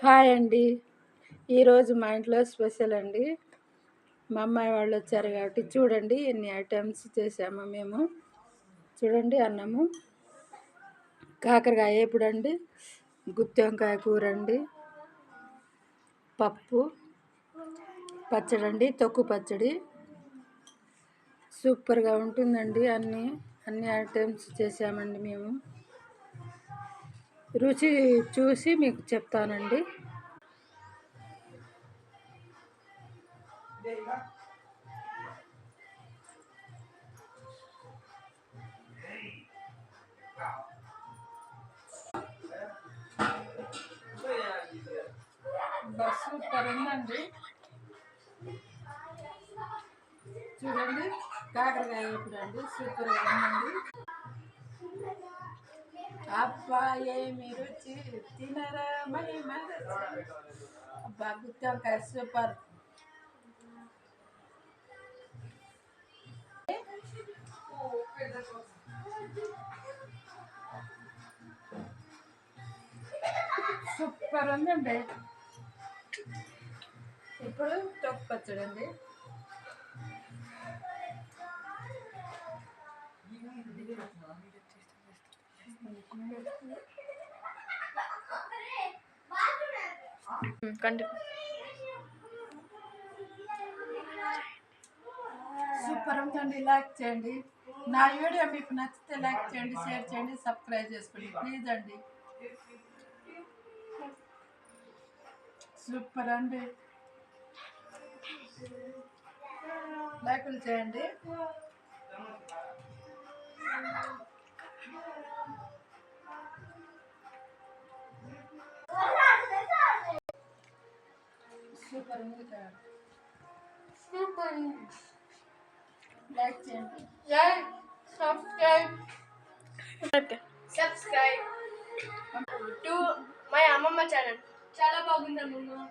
Hi అండి. ఈరోజు మా ఇంట్లో స్పెషల్ అండి. మా అమ్మాయి వాళ్ళు వచ్చారు కాబట్టి చూడండి ఎన్ని ఐటమ్స్ చేసామో మేము. చూడండి, అన్నము, కాకరకాయ వేపుడు అండి, గుత్తి వంకాయ కూర అండి, పప్పు, పచ్చడి అండి, తొక్కు పచ్చడి. సూపర్గా ఉంటుందండి. అన్ని ఐటమ్స్ చేసామండి మేము. రుచి చూసి మీకు చెప్తానండి. సూపర్ ఉందండి. చూడండి, కాకరకాయ వేపుడు అండి, సూపర్గా ఉందండి. అబ్బా ఏమి రుచి, తినరా మై మరచి. అబ్బా, గుత్తి వంకాయ సూపర్. సూపర్ ఉందండి. ఇప్పుడు తొక్కు పచ్చడి అండి. సూపర్ ఉందండి. లైక్ చేయండి. నా వీడియో మీకు నచ్చితే లైక్ చేయండి, షేర్ చేయండి, సబ్స్క్రైబ్ చేసుకోండి ప్లీజ్ అండి. సూపర్ అండి. లైకులు చేయండి. సూపర్ ఉంది. సూపర్. లైక్ చేయండి. సబ్స్క్రైబ్ టు మై అమ్మమ్మ ఛానల్. చాలా బాగుంది అమ్మమ్మ.